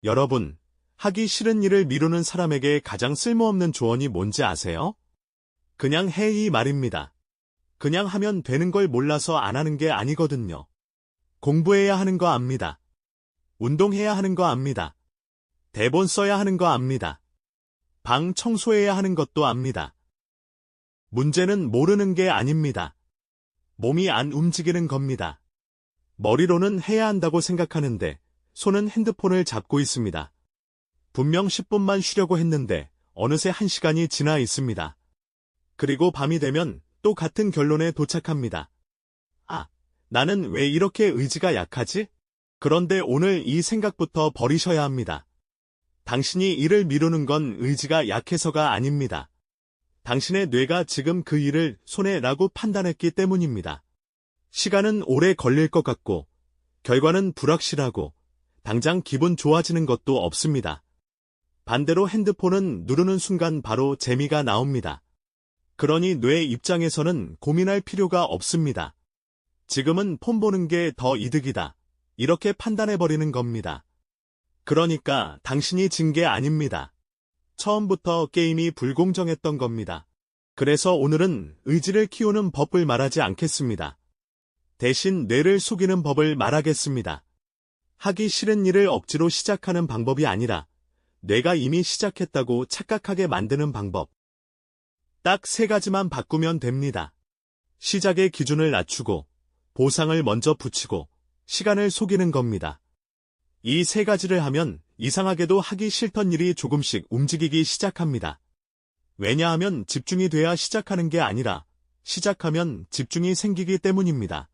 여러분, 하기 싫은 일을 미루는 사람에게 가장 쓸모없는 조언이 뭔지 아세요? 그냥 해 이 말입니다. 그냥 하면 되는 걸 몰라서 안 하는 게 아니거든요. 공부해야 하는 거 압니다. 운동해야 하는 거 압니다. 대본 써야 하는 거 압니다. 방 청소해야 하는 것도 압니다. 문제는 모르는 게 아닙니다. 몸이 안 움직이는 겁니다. 머리로는 해야 한다고 생각하는데 손은 핸드폰을 잡고 있습니다. 분명 10분만 쉬려고 했는데 어느새 1시간이 지나 있습니다. 그리고 밤이 되면 또 같은 결론에 도착합니다. 아, 나는 왜 이렇게 의지가 약하지? 그런데 오늘 이 생각부터 버리셔야 합니다. 당신이 일을 미루는 건 의지가 약해서가 아닙니다. 당신의 뇌가 지금 그 일을 손해라고 판단했기 때문입니다. 시간은 오래 걸릴 것 같고, 결과는 불확실하고, 당장 기분 좋아지는 것도 없습니다. 반대로 핸드폰은 누르는 순간 바로 재미가 나옵니다. 그러니 뇌 입장에서는 고민할 필요가 없습니다. 지금은 폰 보는 게 더 이득이다. 이렇게 판단해버리는 겁니다. 그러니까 당신이 진 게 아닙니다. 처음부터 게임이 불공정했던 겁니다. 그래서 오늘은 의지를 키우는 법을 말하지 않겠습니다. 대신 뇌를 속이는 법을 말하겠습니다. 하기 싫은 일을 억지로 시작하는 방법이 아니라 뇌가 이미 시작했다고 착각하게 만드는 방법. 딱 3가지만 바꾸면 됩니다. 시작의 기준을 낮추고 보상을 먼저 붙이고 시간을 속이는 겁니다. 이 3가지를 하면 이상하게도 하기 싫던 일이 조금씩 움직이기 시작합니다. 왜냐하면 집중이 돼야 시작하는 게 아니라 시작하면 집중이 생기기 때문입니다.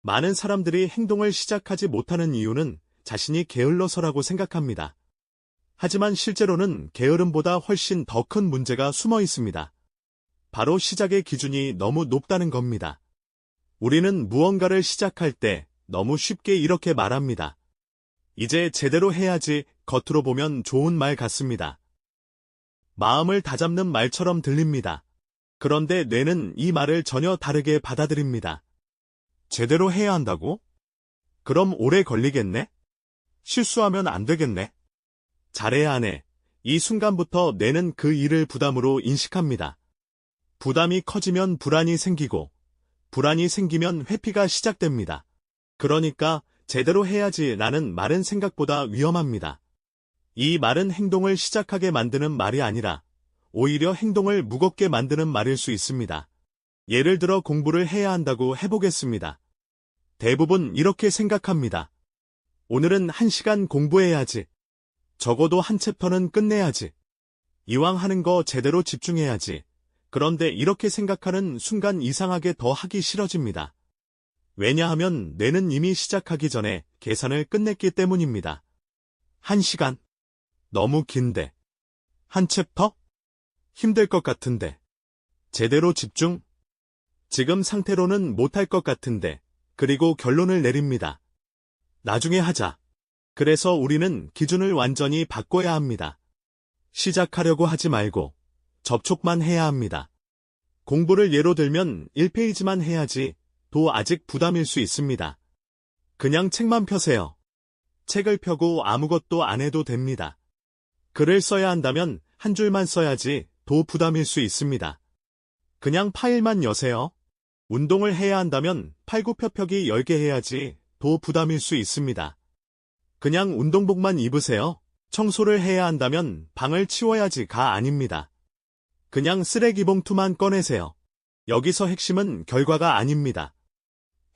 많은 사람들이 행동을 시작하지 못하는 이유는 자신이 게을러서라고 생각합니다. 하지만 실제로는 게으름보다 훨씬 더 큰 문제가 숨어 있습니다. 바로 시작의 기준이 너무 높다는 겁니다. 우리는 무언가를 시작할 때 너무 쉽게 이렇게 말합니다. 이제 제대로 해야지. 겉으로 보면 좋은 말 같습니다. 마음을 다잡는 말처럼 들립니다. 그런데 뇌는 이 말을 전혀 다르게 받아들입니다. 제대로 해야 한다고? 그럼 오래 걸리겠네? 실수하면 안 되겠네? 잘해야 하네. 이 순간부터 뇌는 그 일을 부담으로 인식합니다. 부담이 커지면 불안이 생기고, 불안이 생기면 회피가 시작됩니다. 그러니까 제대로 해야지 라는 말은 생각보다 위험합니다. 이 말은 행동을 시작하게 만드는 말이 아니라 오히려 행동을 무겁게 만드는 말일 수 있습니다. 예를 들어 공부를 해야 한다고 해보겠습니다. 대부분 이렇게 생각합니다. 오늘은 1시간 공부해야지. 적어도 한 챕터는 끝내야지. 이왕 하는 거 제대로 집중해야지. 그런데 이렇게 생각하는 순간 이상하게 더 하기 싫어집니다. 왜냐하면 뇌는 이미 시작하기 전에 계산을 끝냈기 때문입니다. 1시간. 너무 긴데. 한 챕터? 힘들 것 같은데. 제대로 집중? 지금 상태로는 못할 것 같은데. 그리고 결론을 내립니다. 나중에 하자. 그래서 우리는 기준을 완전히 바꿔야 합니다. 시작하려고 하지 말고 접촉만 해야 합니다. 공부를 예로 들면 1페이지만 해야지. 도 아직 부담일 수 있습니다. 그냥 책만 펴세요. 책을 펴고 아무것도 안 해도 됩니다. 글을 써야 한다면 한 줄만 써야지. 도 부담일 수 있습니다. 그냥 파일만 여세요. 운동을 해야 한다면 팔굽혀펴기 10개 해야지. 도 부담일 수 있습니다. 그냥 운동복만 입으세요. 청소를 해야 한다면 방을 치워야지가 아닙니다. 그냥 쓰레기 봉투만 꺼내세요. 여기서 핵심은 결과가 아닙니다.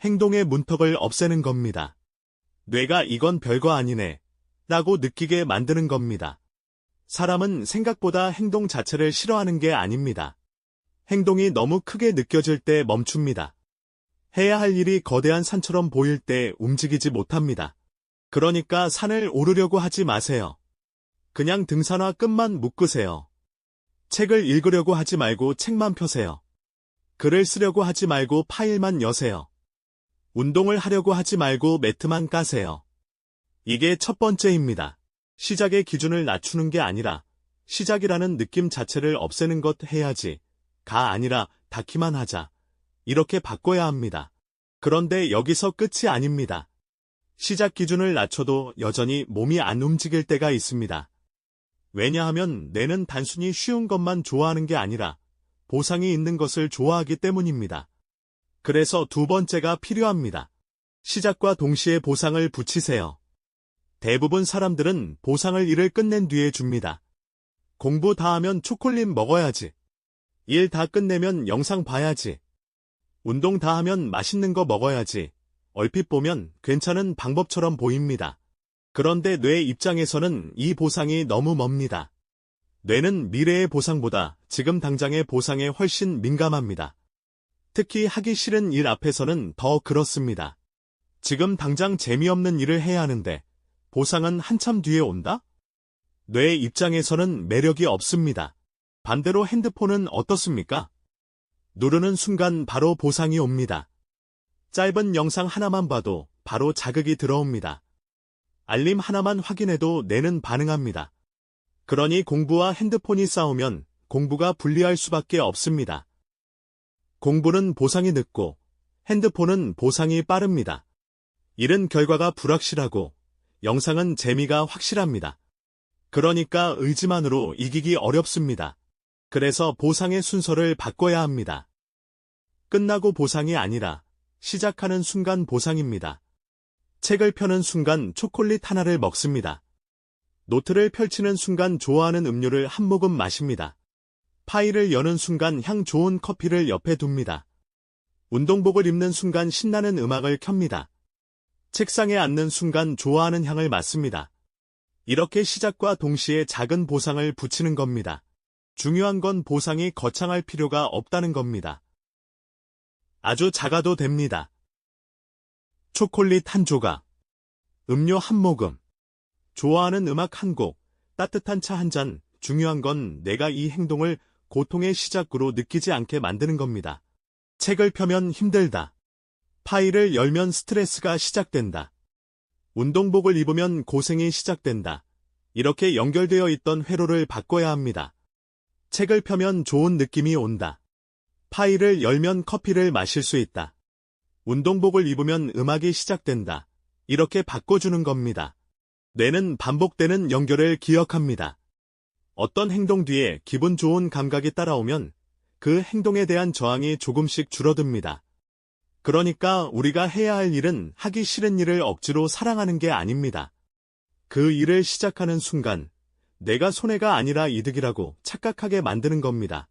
행동의 문턱을 없애는 겁니다. 뇌가 이건 별거 아니네 라고 느끼게 만드는 겁니다. 사람은 생각보다 행동 자체를 싫어하는 게 아닙니다. 행동이 너무 크게 느껴질 때 멈춥니다. 해야 할 일이 거대한 산처럼 보일 때 움직이지 못합니다. 그러니까 산을 오르려고 하지 마세요. 그냥 등산화 끈만 묶으세요. 책을 읽으려고 하지 말고 책만 펴세요. 글을 쓰려고 하지 말고 파일만 여세요. 운동을 하려고 하지 말고 매트만 까세요. 이게 첫 번째입니다. 시작의 기준을 낮추는 게 아니라 시작이라는 느낌 자체를 없애는 것 해야지 가 아니라 닫기만 하자. 이렇게 바꿔야 합니다. 그런데 여기서 끝이 아닙니다. 시작 기준을 낮춰도 여전히 몸이 안 움직일 때가 있습니다. 왜냐하면 뇌는 단순히 쉬운 것만 좋아하는 게 아니라 보상이 있는 것을 좋아하기 때문입니다. 그래서 두 번째가 필요합니다. 시작과 동시에 보상을 붙이세요. 대부분 사람들은 보상을 일을 끝낸 뒤에 줍니다. 공부 다 하면 초콜릿 먹어야지. 일 다 끝내면 영상 봐야지. 운동 다 하면 맛있는 거 먹어야지. 얼핏 보면 괜찮은 방법처럼 보입니다. 그런데 뇌 입장에서는 이 보상이 너무 멉니다. 뇌는 미래의 보상보다 지금 당장의 보상에 훨씬 민감합니다. 특히 하기 싫은 일 앞에서는 더 그렇습니다. 지금 당장 재미없는 일을 해야 하는데 보상은 한참 뒤에 온다? 뇌 입장에서는 매력이 없습니다. 반대로 핸드폰은 어떻습니까? 누르는 순간 바로 보상이 옵니다. 짧은 영상 하나만 봐도 바로 자극이 들어옵니다. 알림 하나만 확인해도 뇌는 반응합니다. 그러니 공부와 핸드폰이 싸우면 공부가 불리할 수밖에 없습니다. 공부는 보상이 늦고 핸드폰은 보상이 빠릅니다. 일은 결과가 불확실하고 영상은 재미가 확실합니다. 그러니까 의지만으로 이기기 어렵습니다. 그래서 보상의 순서를 바꿔야 합니다. 끝나고 보상이 아니라 시작하는 순간 보상입니다. 책을 펴는 순간 초콜릿 하나를 먹습니다. 노트를 펼치는 순간 좋아하는 음료를 한 모금 마십니다. 파일을 여는 순간 향 좋은 커피를 옆에 둡니다. 운동복을 입는 순간 신나는 음악을 켭니다. 책상에 앉는 순간 좋아하는 향을 맡습니다. 이렇게 시작과 동시에 작은 보상을 붙이는 겁니다. 중요한 건 보상이 거창할 필요가 없다는 겁니다. 아주 작아도 됩니다. 초콜릿 한 조각, 음료 한 모금, 좋아하는 음악 한 곡, 따뜻한 차 한 잔, 중요한 건 내가 이 행동을 고통의 시작으로 느끼지 않게 만드는 겁니다. 책을 펴면 힘들다. 파일을 열면 스트레스가 시작된다. 운동복을 입으면 고생이 시작된다. 이렇게 연결되어 있던 회로를 바꿔야 합니다. 책을 펴면 좋은 느낌이 온다. 파일을 열면 커피를 마실 수 있다. 운동복을 입으면 음악이 시작된다. 이렇게 바꿔주는 겁니다. 뇌는 반복되는 연결을 기억합니다. 어떤 행동 뒤에 기분 좋은 감각이 따라오면 그 행동에 대한 저항이 조금씩 줄어듭니다. 그러니까 우리가 해야 할 일은 하기 싫은 일을 억지로 사랑하는 게 아닙니다. 그 일을 시작하는 순간 내가 손해가 아니라 이득이라고 착각하게 만드는 겁니다.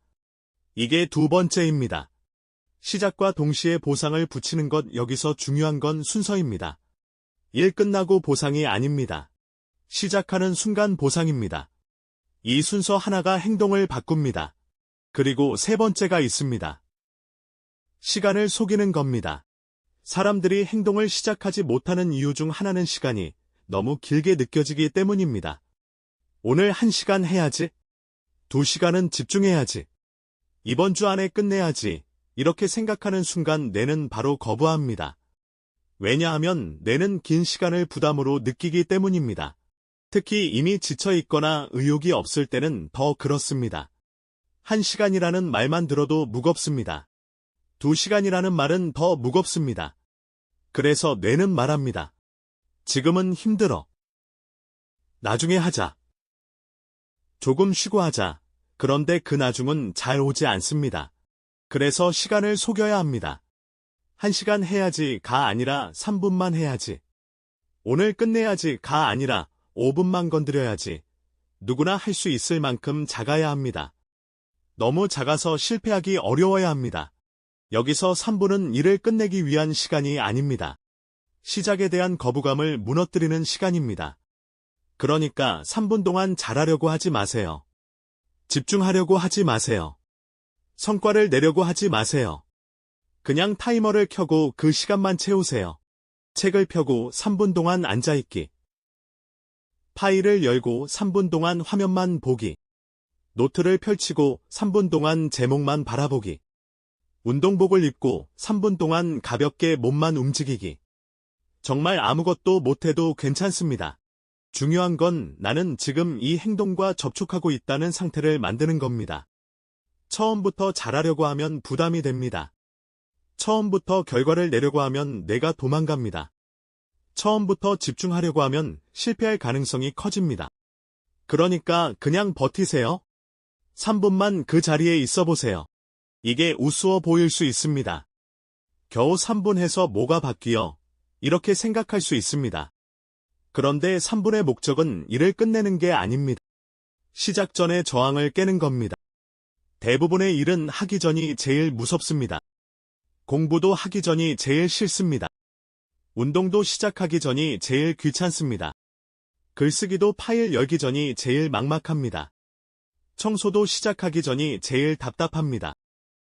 이게 두 번째입니다. 시작과 동시에 보상을 붙이는 것, 여기서 중요한 건 순서입니다. 일 끝나고 보상이 아닙니다. 시작하는 순간 보상입니다. 이 순서 하나가 행동을 바꿉니다. 그리고 세 번째가 있습니다. 시간을 속이는 겁니다. 사람들이 행동을 시작하지 못하는 이유 중 하나는 시간이 너무 길게 느껴지기 때문입니다. 오늘 1시간 해야지. 2시간은 집중해야지. 이번 주 안에 끝내야지. 이렇게 생각하는 순간 뇌는 바로 거부합니다. 왜냐하면 뇌는 긴 시간을 부담으로 느끼기 때문입니다. 특히 이미 지쳐 있거나 의욕이 없을 때는 더 그렇습니다. 1시간이라는 말만 들어도 무겁습니다. 2시간이라는 말은 더 무겁습니다. 그래서 뇌는 말합니다. 지금은 힘들어. 나중에 하자. 조금 쉬고 하자. 그런데 그 나중은 잘 오지 않습니다. 그래서 시간을 속여야 합니다. 1시간 해야지가 아니라 3분만 해야지. 오늘 끝내야지가 아니라 5분만 건드려야지. 누구나 할 수 있을 만큼 작아야 합니다. 너무 작아서 실패하기 어려워야 합니다. 여기서 3분은 일을 끝내기 위한 시간이 아닙니다. 시작에 대한 거부감을 무너뜨리는 시간입니다. 그러니까 3분 동안 잘하려고 하지 마세요. 집중하려고 하지 마세요. 성과를 내려고 하지 마세요. 그냥 타이머를 켜고 그 시간만 채우세요. 책을 펴고 3분 동안 앉아있기. 파일을 열고 3분 동안 화면만 보기. 노트를 펼치고 3분 동안 제목만 바라보기. 운동복을 입고 3분 동안 가볍게 몸만 움직이기. 정말 아무것도 못해도 괜찮습니다. 중요한 건 나는 지금 이 행동과 접촉하고 있다는 상태를 만드는 겁니다. 처음부터 잘하려고 하면 부담이 됩니다. 처음부터 결과를 내려고 하면 내가 도망갑니다. 처음부터 집중하려고 하면 실패할 가능성이 커집니다. 그러니까 그냥 버티세요. 3분만 그 자리에 있어 보세요. 이게 우스워 보일 수 있습니다. 겨우 3분 해서 뭐가 바뀌어? 이렇게 생각할 수 있습니다. 그런데 3분의 목적은 일을 끝내는 게 아닙니다. 시작 전에 저항을 깨는 겁니다. 대부분의 일은 하기 전이 제일 무섭습니다. 공부도 하기 전이 제일 싫습니다. 운동도 시작하기 전이 제일 귀찮습니다. 글쓰기도 파일 열기 전이 제일 막막합니다. 청소도 시작하기 전이 제일 답답합니다.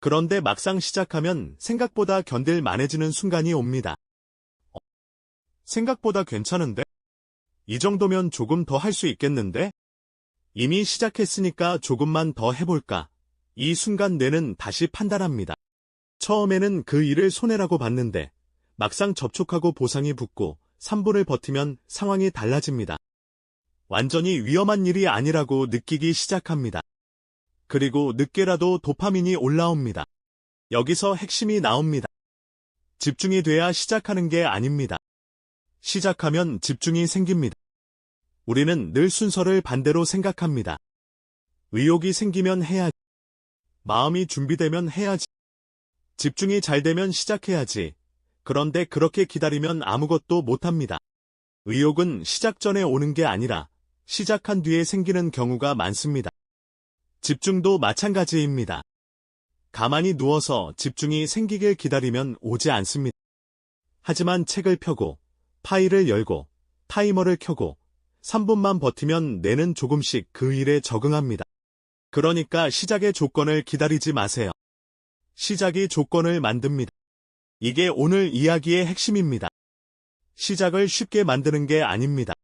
그런데 막상 시작하면 생각보다 견딜 만해지는 순간이 옵니다. 생각보다 괜찮은데? 이 정도면 조금 더 할 수 있겠는데? 이미 시작했으니까 조금만 더 해볼까? 이 순간 뇌는 다시 판단합니다. 처음에는 그 일을 손해라고 봤는데 막상 접촉하고 보상이 붙고 3분을 버티면 상황이 달라집니다. 완전히 위험한 일이 아니라고 느끼기 시작합니다. 그리고 늦게라도 도파민이 올라옵니다. 여기서 핵심이 나옵니다. 집중이 돼야 시작하는 게 아닙니다. 시작하면 집중이 생깁니다. 우리는 늘 순서를 반대로 생각합니다. 의욕이 생기면 해야지. 마음이 준비되면 해야지. 집중이 잘 되면 시작해야지. 그런데 그렇게 기다리면 아무것도 못합니다. 의욕은 시작 전에 오는 게 아니라 시작한 뒤에 생기는 경우가 많습니다. 집중도 마찬가지입니다. 가만히 누워서 집중이 생기길 기다리면 오지 않습니다. 하지만 책을 펴고 파일을 열고 타이머를 켜고 3분만 버티면 뇌는 조금씩 그 일에 적응합니다. 그러니까 시작의 조건을 기다리지 마세요. 시작이 조건을 만듭니다. 이게 오늘 이야기의 핵심입니다. 시작을 쉽게 만드는 게 아닙니다.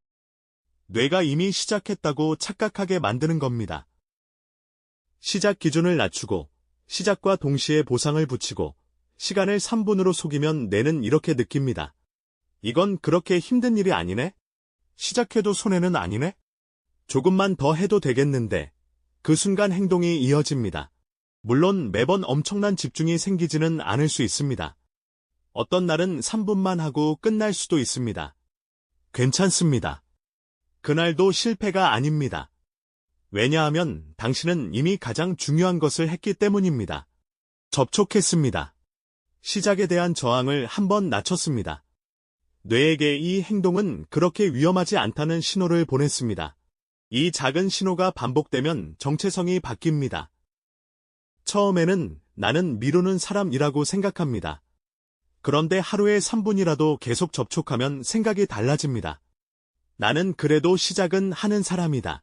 뇌가 이미 시작했다고 착각하게 만드는 겁니다. 시작 기준을 낮추고 시작과 동시에 보상을 붙이고 시간을 3분으로 속이면 뇌는 이렇게 느낍니다. 이건 그렇게 힘든 일이 아니네? 시작해도 손해는 아니네? 조금만 더 해도 되겠는데 그 순간 행동이 이어집니다. 물론 매번 엄청난 집중이 생기지는 않을 수 있습니다. 어떤 날은 3분만 하고 끝날 수도 있습니다. 괜찮습니다. 그날도 실패가 아닙니다. 왜냐하면 당신은 이미 가장 중요한 것을 했기 때문입니다. 접촉했습니다. 시작에 대한 저항을 한번 낮췄습니다. 뇌에게 이 행동은 그렇게 위험하지 않다는 신호를 보냈습니다. 이 작은 신호가 반복되면 정체성이 바뀝니다. 처음에는 나는 미루는 사람이라고 생각합니다. 그런데 하루에 3분이라도 계속 접촉하면 생각이 달라집니다. 나는 그래도 시작은 하는 사람이다.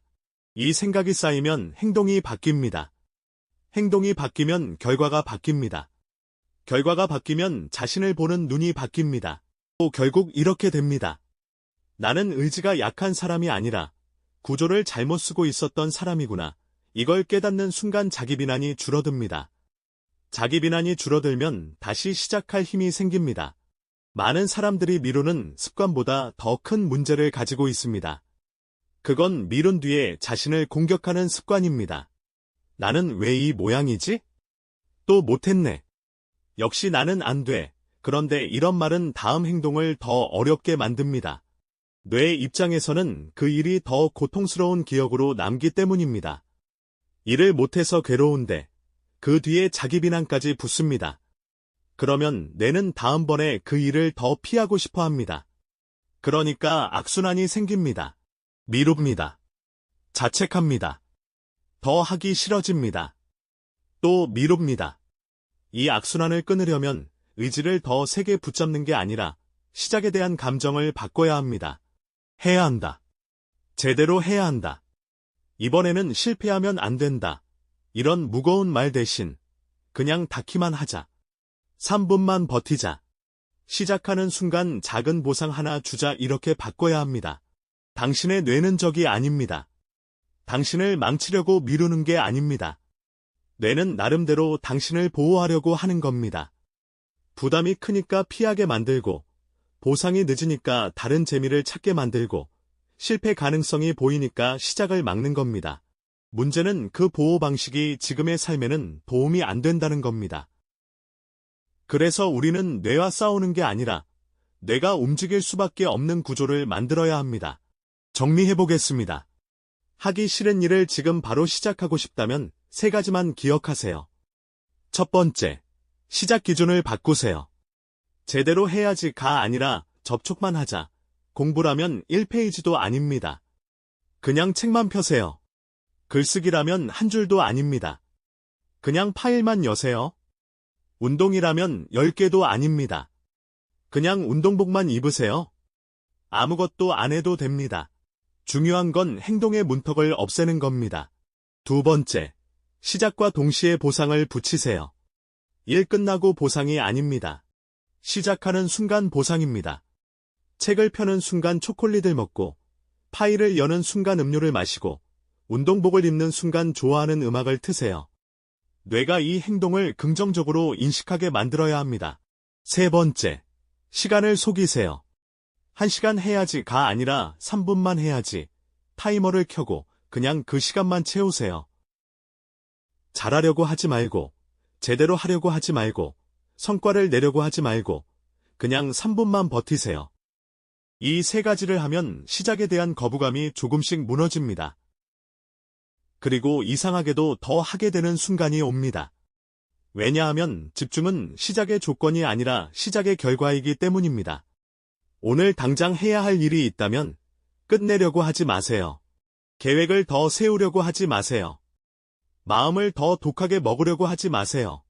이 생각이 쌓이면 행동이 바뀝니다. 행동이 바뀌면 결과가 바뀝니다. 결과가 바뀌면 자신을 보는 눈이 바뀝니다. 또 결국 이렇게 됩니다. 나는 의지가 약한 사람이 아니라 구조를 잘못 쓰고 있었던 사람이구나. 이걸 깨닫는 순간 자기 비난이 줄어듭니다. 자기 비난이 줄어들면 다시 시작할 힘이 생깁니다. 많은 사람들이 미루는 습관보다 더 큰 문제를 가지고 있습니다. 그건 미룬 뒤에 자신을 공격하는 습관입니다. 나는 왜 이 모양이지? 또 못했네. 역시 나는 안 돼. 그런데 이런 말은 다음 행동을 더 어렵게 만듭니다. 뇌 입장에서는 그 일이 더 고통스러운 기억으로 남기 때문입니다. 일을 못해서 괴로운데 그 뒤에 자기 비난까지 붙습니다. 그러면 뇌는 다음번에 그 일을 더 피하고 싶어 합니다. 그러니까 악순환이 생깁니다. 미룹니다. 자책합니다. 더 하기 싫어집니다. 또 미룹니다. 이 악순환을 끊으려면 의지를 더 세게 붙잡는 게 아니라 시작에 대한 감정을 바꿔야 합니다. 해야 한다. 제대로 해야 한다. 이번에는 실패하면 안 된다. 이런 무거운 말 대신 그냥 닿기만 하자. 3분만 버티자. 시작하는 순간 작은 보상 하나 주자 이렇게 바꿔야 합니다. 당신의 뇌는 적이 아닙니다. 당신을 망치려고 미루는 게 아닙니다. 뇌는 나름대로 당신을 보호하려고 하는 겁니다. 부담이 크니까 피하게 만들고, 보상이 늦으니까 다른 재미를 찾게 만들고, 실패 가능성이 보이니까 시작을 막는 겁니다. 문제는 그 보호 방식이 지금의 삶에는 도움이 안 된다는 겁니다. 그래서 우리는 뇌와 싸우는 게 아니라 뇌가 움직일 수밖에 없는 구조를 만들어야 합니다. 정리해보겠습니다. 하기 싫은 일을 지금 바로 시작하고 싶다면 3가지만 기억하세요. 첫 번째, 시작 기준을 바꾸세요. 제대로 해야지가 아니라 접촉만 하자. 공부라면 1페이지도 아닙니다. 그냥 책만 펴세요. 글쓰기라면 한 줄도 아닙니다. 그냥 파일만 여세요. 운동이라면 10개도 아닙니다. 그냥 운동복만 입으세요. 아무것도 안 해도 됩니다. 중요한 건 행동의 문턱을 없애는 겁니다. 두 번째, 시작과 동시에 보상을 붙이세요. 일 끝나고 보상이 아닙니다. 시작하는 순간 보상입니다. 책을 펴는 순간 초콜릿을 먹고, 파일을 여는 순간 음료를 마시고, 운동복을 입는 순간 좋아하는 음악을 트세요. 뇌가 이 행동을 긍정적으로 인식하게 만들어야 합니다. 세 번째, 시간을 속이세요. 1시간 해야지가 아니라 3분만 해야지. 타이머를 켜고 그냥 그 시간만 채우세요. 잘하려고 하지 말고, 제대로 하려고 하지 말고, 성과를 내려고 하지 말고, 그냥 3분만 버티세요. 이 3가지를 하면 시작에 대한 거부감이 조금씩 무너집니다. 그리고 이상하게도 더 하게 되는 순간이 옵니다. 왜냐하면 집중은 시작의 조건이 아니라 시작의 결과이기 때문입니다. 오늘 당장 해야 할 일이 있다면 끝내려고 하지 마세요. 계획을 더 세우려고 하지 마세요. 마음을 더 독하게 먹으려고 하지 마세요.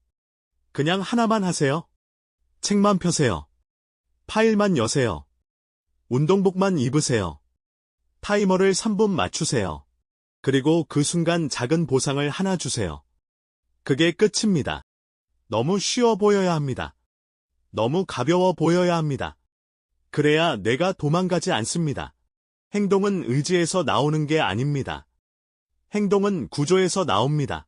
그냥 하나만 하세요. 책만 펴세요. 파일만 여세요. 운동복만 입으세요. 타이머를 3분 맞추세요. 그리고 그 순간 작은 보상을 하나 주세요. 그게 끝입니다. 너무 쉬워 보여야 합니다. 너무 가벼워 보여야 합니다. 그래야 뇌가 도망가지 않습니다. 행동은 의지에서 나오는 게 아닙니다. 행동은 구조에서 나옵니다.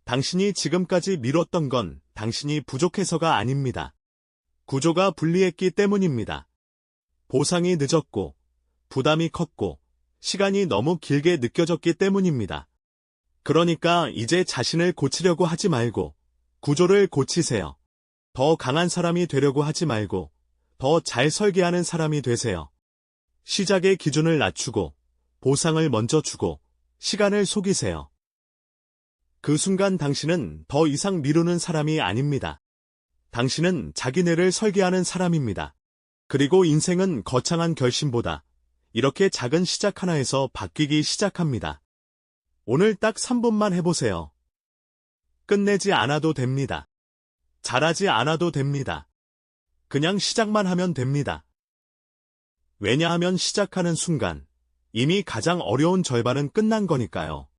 당신이 지금까지 미뤘던 건 당신이 부족해서가 아닙니다. 구조가 불리했기 때문입니다. 보상이 늦었고, 부담이 컸고, 시간이 너무 길게 느껴졌기 때문입니다. 그러니까 이제 자신을 고치려고 하지 말고, 구조를 고치세요. 더 강한 사람이 되려고 하지 말고, 더 잘 설계하는 사람이 되세요. 시작의 기준을 낮추고, 보상을 먼저 주고, 시간을 속이세요. 그 순간 당신은 더 이상 미루는 사람이 아닙니다. 당신은 자기 뇌를 설계하는 사람입니다. 그리고 인생은 거창한 결심보다 이렇게 작은 시작 하나에서 바뀌기 시작합니다. 오늘 딱 3분만 해보세요. 끝내지 않아도 됩니다. 잘하지 않아도 됩니다. 그냥 시작만 하면 됩니다. 왜냐하면 시작하는 순간 이미 가장 어려운 절반은 끝난 거니까요.